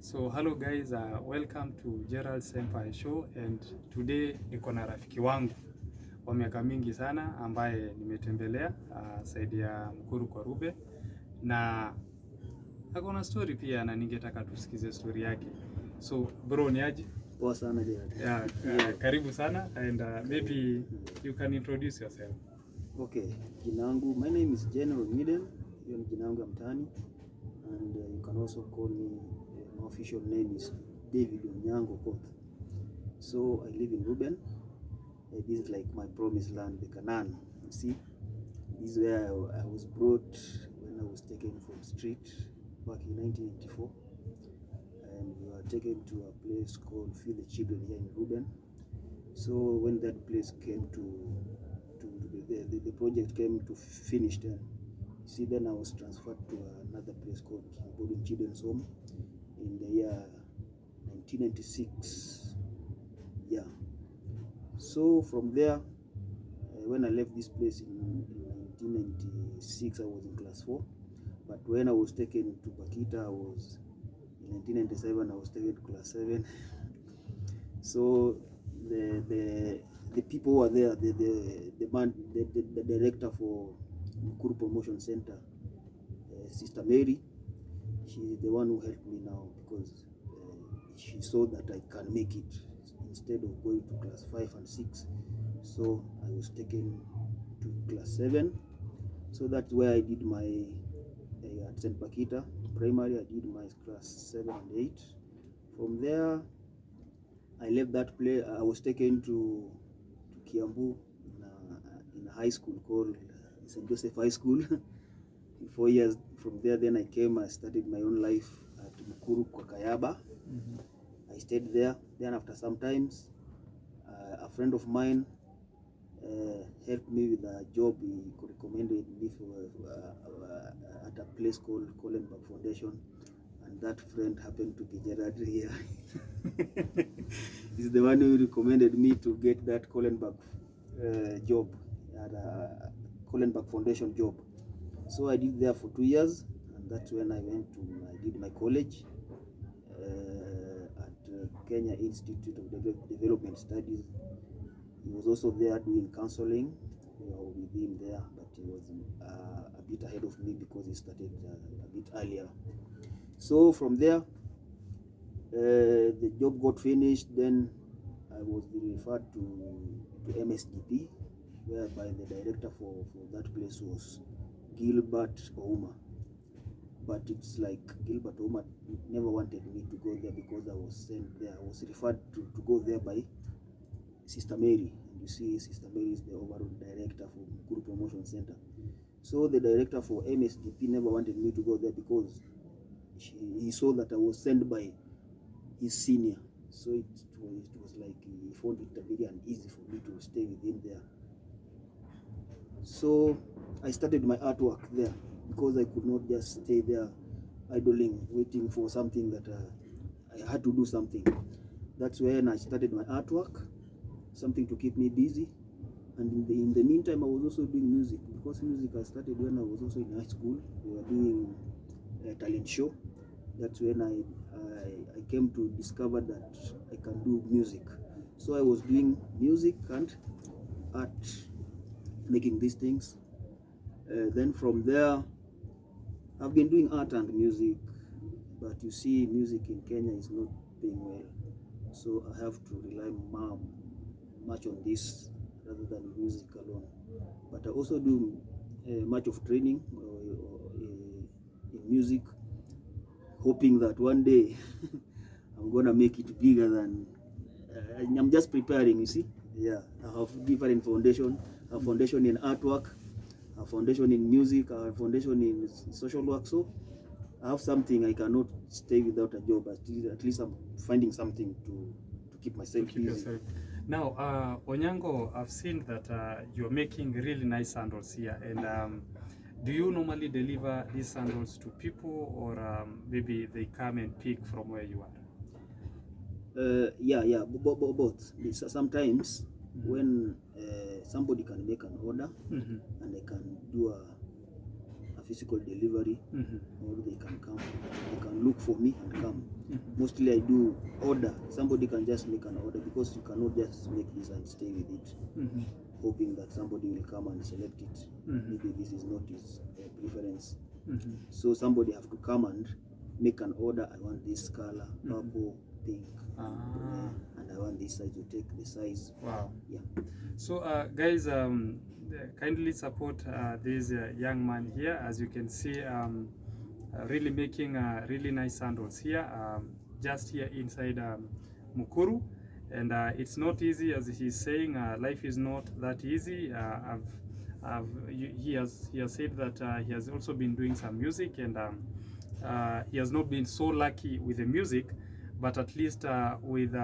So hello guys, welcome to GERALD'S Empire Show, and today niko na rafiki wangu wa miaka mingi sana ambaye nimetembelea saidi ya Mkuru kwa Rube, na ako na story pia na ningetaka tusikize story yake. So bro, ni aje? Poa sana Gerald. Karibu sana, and maybe you can introduce yourself. Okay, my name is General Miden. Hiyo ni jina yangu ya mtaani, and you can also call me, my official name is David Onyango Koth. So I live in Ruben. This is like my promised land, the Canaan. You see, this is where I was brought when I was taken from street back in 1984, and we were taken to a place called Feed the Children here in Ruben. So when that place came to the project came to finish, then see, then I was transferred to another place called Boarding Children's Home in the year 1996. Yeah. So from there, when I left this place in 1996, I was in class 4. But when I was taken to Bakita, I was in 1997. I was taken to class 7. So the people who were there, the director for Mkuru Promotion Center, Sister Mary, she's the one who helped me now, because she saw that I can make it instead of going to class 5 and 6. So I was taken to class 7. So that's where I did my at St. Bakita primary. I did my class 7 and 8. From there, I left that place. I was taken to Kiambu in a high school called St. Joseph High School. 4 years from there, then I started my own life at Mkuru kwa Kayaba. I stayed there. Then after some times, a friend of mine helped me with a job. He recommended me at a place called Kohlenberg Foundation, and that friend happened to be Gerald here. He's the one who recommended me to get that Kohlenberg job, at a Kohlenberg Foundation job. So I did there for 2 years, and that's when I did my college at Kenya Institute of Development Studies. He was also there doing counseling. We were with him there, but he was a bit ahead of me because he started a bit earlier. So from there, the job got finished. Then I was referred to MSDP, whereby the director for that place was Gilbert Ouma. But it's like Gilbert Ouma never wanted me to go there because I was sent there. I was referred to go there by Sister Mary. And you see, Sister Mary is the overall director for Mkuru Promotion Center. So the director for MSDP never wanted me to go there because he saw that I was sent by his senior. So it was like he found it very uneasy for me to stay with him there. So I started my artwork there because I could not just stay there idling, waiting for something that I had to do something. That's when I started my artwork, something to keep me busy. And in the meantime, I was also doing music, because music I started when I was also in high school. We were doing a talent show. That's when I came to discover that I can do music. So I was doing music and art, making these things. Then from there, I've been doing art and music, but you see, music in Kenya is not paying well. So I have to rely much on this rather than music alone. But I also do much of training in music, hoping that one day I'm gonna make it bigger than. I'm just preparing, you see. Yeah, I have different foundation. A foundation in artwork, a foundation in music, a foundation in social work. So I have something. I cannot stay without a job. At least I'm finding something to keep myself busy. Now, Onyango, I've seen that you're making really nice sandals here, and do you normally deliver these sandals to people, or maybe they come and pick from where you are? Yeah, both. Sometimes when somebody can make an order, and they can do a physical delivery, or they can come, they can look for me and come. mostly I do order. Somebody can just make an order, because you cannot just make this and stay with it, hoping that somebody will come and select it. Maybe this is not his preference. So somebody have to come and make an order. I want this color, purple, pink, and I want this size. You take the size. Wow. Yeah. So guys, kindly support this young man here. As you can see, really making really nice sandals here, just here inside Mukuru. And it's not easy, as he's saying. Life is not that easy. He has said that he has also been doing some music, and he has not been so lucky with the music, but at least with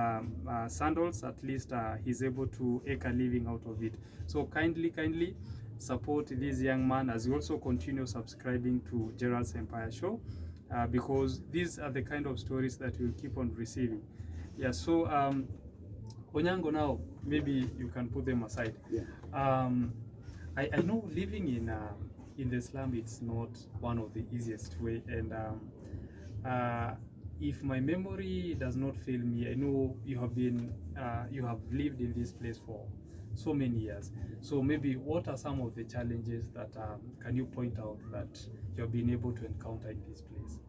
sandals, at least he's able to make a living out of it. So kindly support this young man as you also continue subscribing to Gerald's Empire Show, because these are the kind of stories that you'll keep on receiving. Yeah. So Onyango, now maybe you can put them aside. Yeah. I know living in the slum, it's not one of the easiest way, and if my memory does not fail me, I know you have lived in this place for so many years. So maybe what are some of the challenges that can you point out that you have been able to encounter in this place?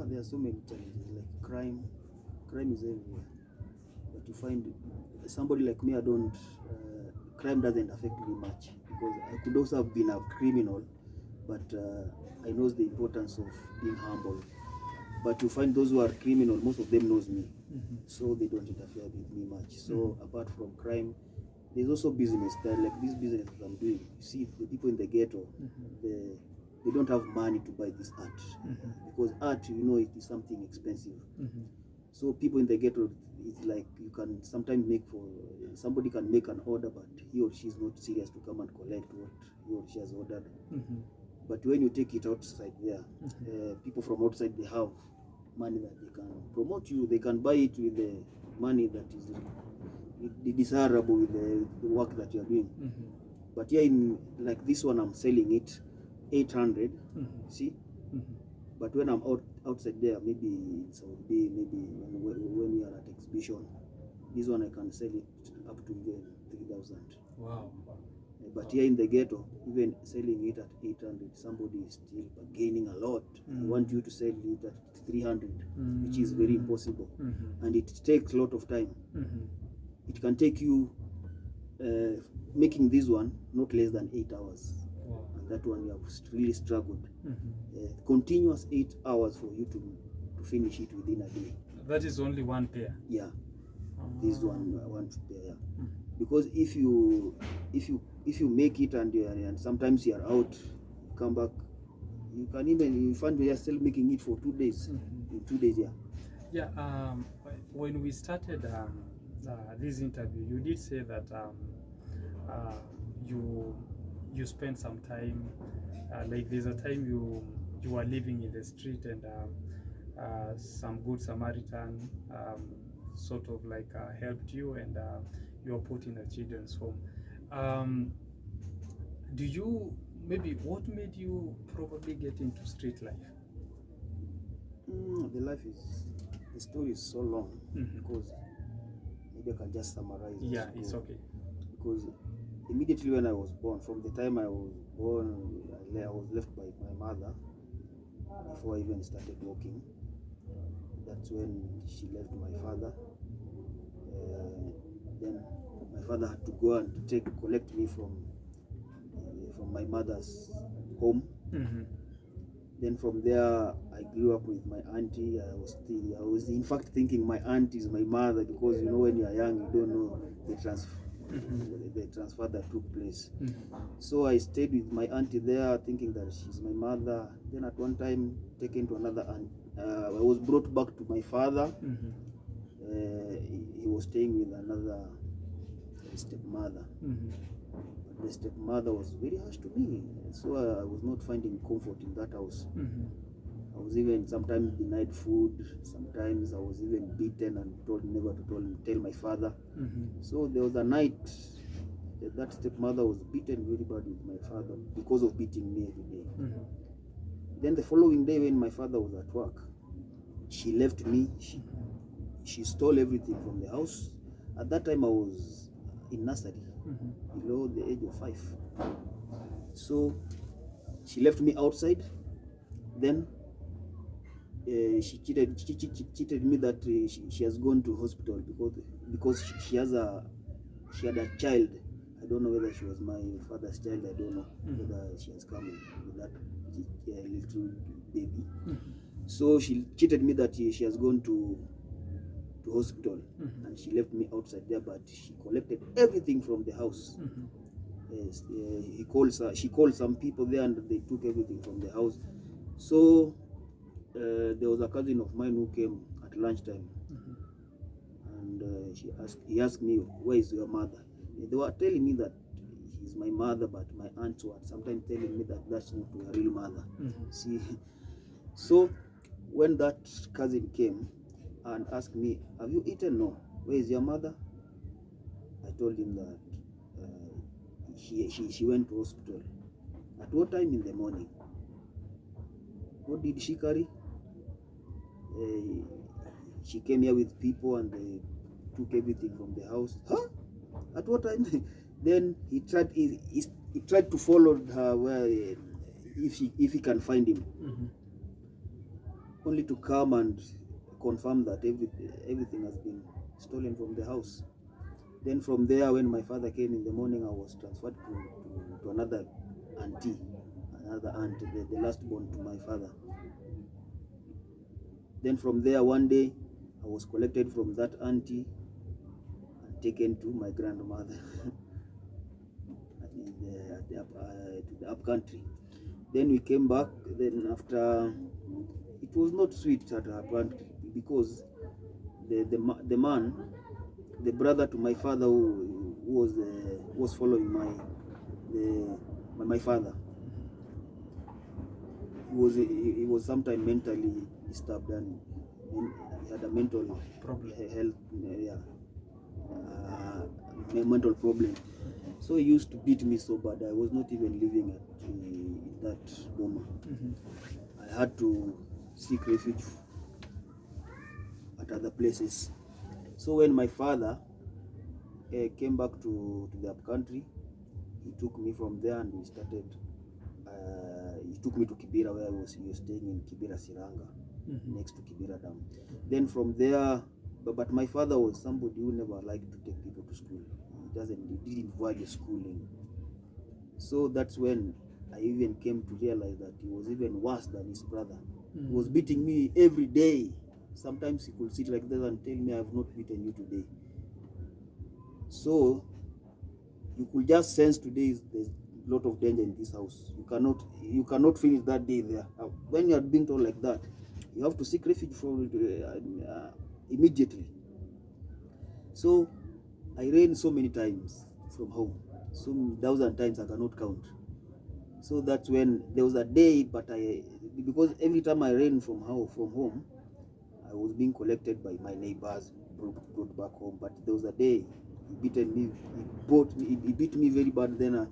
There are so many challenges, like crime. Crime is everywhere. But you find somebody like me, crime doesn't affect me much, because I could also have been a criminal, but I know the importance of being humble. But you find those who are criminal, most of them knows me, so they don't interfere with me much. So apart from crime, there's also business. That, like this business that I'm doing, you see the people in the ghetto, they don't have money to buy this art, because art, you know, it is something expensive. So people in the ghetto, it's like you can sometimes somebody can make an order, but he or she is not serious to come and collect what he or she has ordered. But when you take it outside there, people from outside, they have money that they can promote you. They can buy it with the money that is desirable with the work that you are doing. But here, in like this one, I'm selling it 800. See. But when I'm outside there, maybe in Saudi, maybe when we are at exhibition, this one I can sell it up to even 3,000. Wow. But here in the ghetto, even selling it at 800, somebody is still gaining a lot. I want you to sell it at 300, which is very impossible. And it takes a lot of time. It can take you, making this one, not less than 8 hours. Wow. And that one you have really struggled. Continuous 8 hours for you to finish it within a day. That is only one pair? Yeah. This one pair, yeah. Because if you make it and sometimes you are out, come back, you can even find you are still making it for 2 days. In 2 days, yeah. Yeah. When we started this interview, you did say that you spent some time, like there's a time you were living in the street, and some good Samaritan sort of like helped you, and you were put in a children's home. What made you probably get into street life? The story is so long, because maybe I can just summarize. Yeah, it's okay. Because immediately when I was born, from the time I was born, I was left by my mother before I even started walking. That's when she left my father. Then my father had to go and collect me from my mother's home. Then from there, I grew up with my auntie. I was in fact thinking my aunt is my mother, because you know when you are young, you don't know the transfer that took place. So I stayed with my auntie there, thinking that she's my mother. Then at one time, taken to another aunt. I was brought back to my father. He was staying with another stepmother. The stepmother was very harsh to me, so I was not finding comfort in that house. I was even sometimes denied food. Sometimes I was even beaten and told never to tell my father. So there was a night that stepmother was beaten very bad with my father because of beating me every day. Then the following day, when my father was at work, she left me. She stole everything from the house. At that time I was in nursery, below the age of 5. So she left me outside. Then she cheated me that she has gone to hospital because she had a child. I don't know whether she was my father's child. I don't know whether she has come with that little baby. So she cheated me that she has gone to hospital, and she left me outside there. But she collected everything from the house. Yes, she called some people there, and they took everything from the house. So there was a cousin of mine who came at lunchtime, and he asked me, "Where is your mother?" They were telling me that she's my mother, but my aunts were sometimes telling me that that's not my real mother. See, so when that cousin came and asked me, "Have you eaten?" "No." "Where is your mother?" I told him that she went to hospital. "At what time in the morning?" "What did she carry?" "She came here with people and they took everything from the house." "Huh? At what time?" Then he tried to follow her where if he can find him, only to come and confirm that everything has been stolen from the house. Then from there, when my father came in the morning, I was transferred to another aunt, the last born to my father. Then from there, one day, I was collected from that auntie and taken to my grandmother to the up country. Then we came back. Then after, it was not sweet at her country because the man, the brother to my father, who was following my father, he was sometimes mentally disturbed, and he had a mental health, mental problem. So he used to beat me so bad. I was not even living at that moment. I had to seek refuge at other places. So when my father came back to the up country, he took me from there and we started. He took me to Kibera, where he was staying in Kibera Siranga, next to Kibera Dam. Then from there, but my father was somebody who never liked to take people to school. He didn't value schooling. So that's when I even came to realize that he was even worse than his brother. He was beating me every day. Sometimes he could sit like this and tell me, "I have not beaten you today." So you could just sense today there's a lot of danger in this house. You cannot finish that day there. When you are being told like that, you have to seek refuge from immediately. So I ran so many times from home, so 1,000 times I cannot count. So that's when there was a day, but because every time I ran from home, I was being collected by my neighbors, brought back home. But there was a day he beat me very bad. Then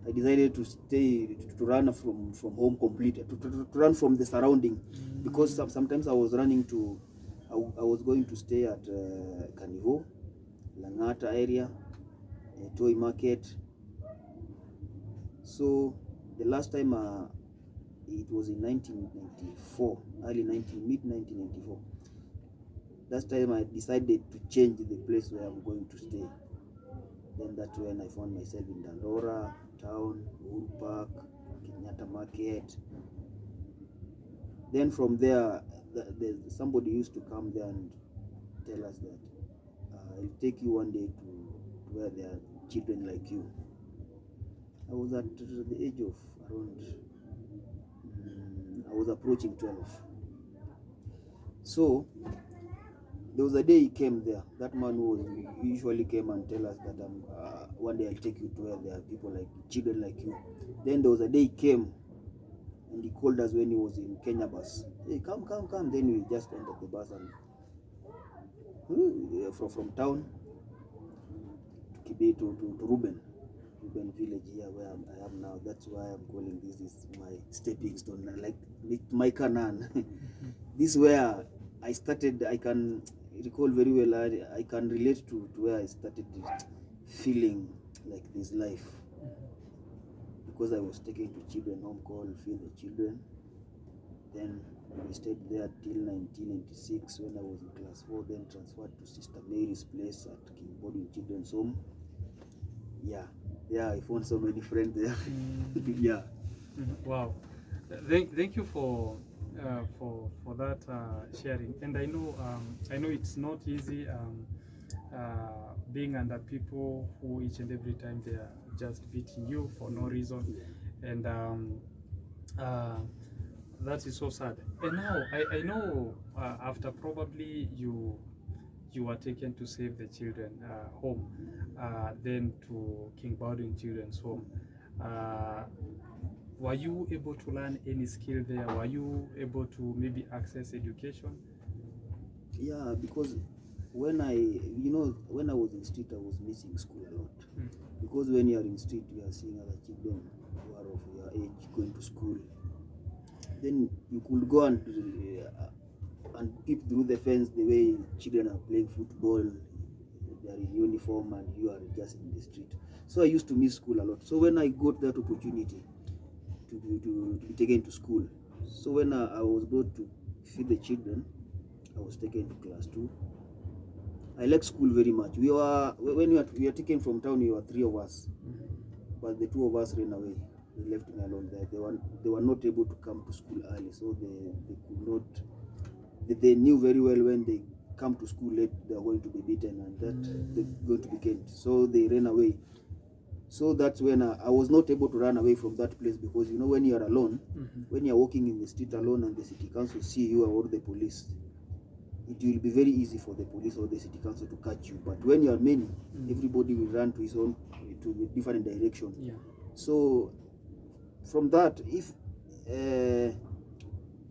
I decided to stay, to run from home completely, to run from the surrounding, because sometimes I was going to stay at Kanivo, Langata area, Toy Market. So the last time it was in 1994, mid-1994. That time I decided to change the place where I'm going to stay. Then that's when I found myself in Dandora town, Wood Park, Kenyatta Market. Then from there, somebody used to come there and tell us that I'll take you one day to where there are children like you. I was at the age of around, I was approaching 12. So there was a day he came there. That man who usually came and tell us that one day I'll take you to where there are people like children like you. Then there was a day he came and he called us when he was in Kenya bus. "Hey, come. Then we just entered the bus and from town to Kibe to Ruben village here where I am now. That's why I'm calling this is my stepping stone, like my Canaan. This is where I started, I can recall very well, I can relate to where I started feeling like this life, because I was taken to children home called Feed the Children. Then we stayed there till 1996 when I was in class 4, then transferred to Sister Mary's place at King Bodwin Children's Home. Yeah, I found so many friends there. Yeah. Wow. Thank you for that sharing. And I know it's not easy being under people who each and every time they are just beating you for no reason, and that is so sad. And now I know after probably you were taken to Save the Children home, then to King Bodwin Children's Home. Were you able to learn any skill there? Were you able to maybe access education? Yeah, because when I was in street, I was missing school a lot. Because when you are in street, you are seeing other children who are of your age going to school. Then you could go and peep through the fence the way children are playing football. They are in uniform and you are just in the street. So I used to miss school a lot. So when I got that opportunity to be taken to school, so when I was brought to Feed the Children, I was taken to class 2. I like school very much. We were taken from town. We were 3 of us, but the 2 of us ran away. They left me alone there. They were not able to come to school early, so they could not. They knew very well when they come to school late, they are going to be beaten and that they're going to be killed. So they ran away. So that's when I was not able to run away from that place, because when you are alone, when you are walking in the street alone and the city council see you or the police, it will be very easy for the police or the city council to catch you. But when you are many, everybody will run to his own, to a different direction. Yeah. So from that,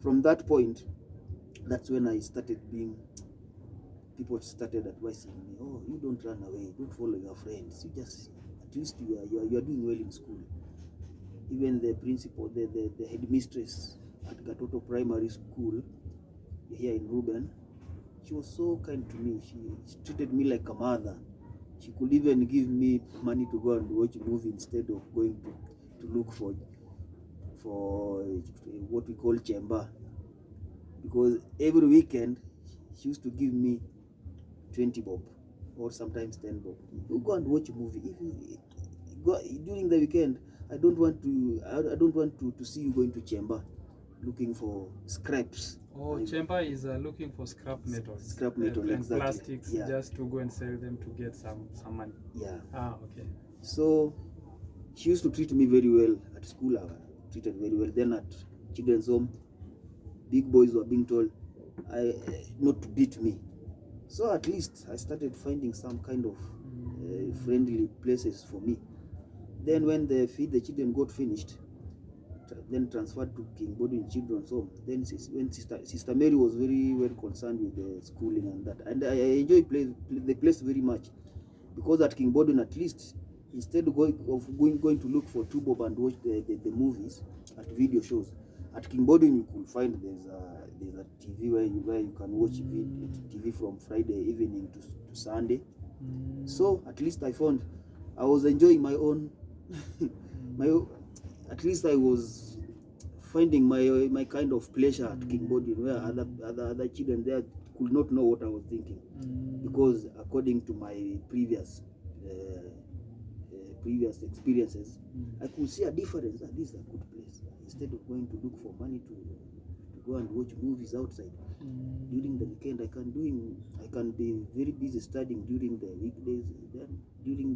from that point, that's when I started people started advising me, oh, you don't run away, don't follow your friends, you just, at least you are doing well in school. Even the principal, the headmistress at Gatoto Primary School here in Ruben, she was so kind to me. She treated me like a mother. She could even give me money to go and watch a movie instead of going to look for what we call chamber. Because every weekend she used to give me 20 bob or sometimes 10 bob. You go and watch a movie. If you go during the weekend, I don't want to see you going to chamber looking for scraps. Oh, chamber is looking for scrap metal. Scrap metal, and exactly. Plastics, just to go and sell them to get some money. Yeah. Okay. So she used to treat me very well at school. I treated very well. Then at children's home, big boys were being told not to beat me. So at least I started finding some kind of friendly places for me. Then when the Feed the Children got finished, then transferred to King Bodwin Children's Home. Then when Sister Mary was very well concerned with the schooling and that, and I enjoy the place very much, because at King Bodwin, at least, instead of going to look for 2 bob and watch the movies at video shows, at King Bodwin you could find there's a TV where you can watch TV from Friday evening to Sunday. So at least I found I was enjoying my own at least I was finding my kind of pleasure at King Bodwin, where other children there could not know what I was thinking, because according to my previous experiences, I could see a difference. That this is a good place. Instead of going to look for money to go and watch movies outside during the weekend, I can be very busy studying during the weekdays. Then during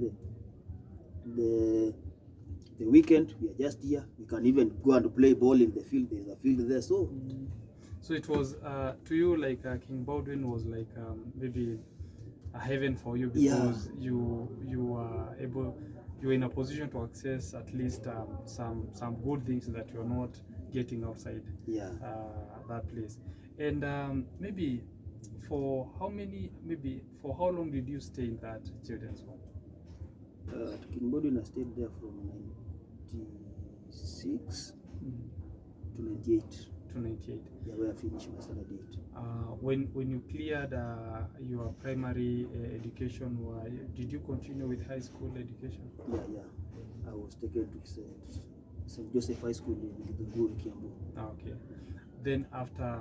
the weekend, we are just here. We can even go and play ball in the field. There's a field there. So it was to you like King Bodwin was like maybe a heaven for you, because you were in a position to access at least some good things that you're not getting outside that place. And maybe for how long did you stay in that children's home? At King Bodwin, I stayed there from 96 to 98. to 98. Yeah, where I finished my standard 8. When you cleared your primary education, did you continue with high school education? Yeah. I was taken to St. Joseph High School in Githunguri, Kiambu. Okay. Then after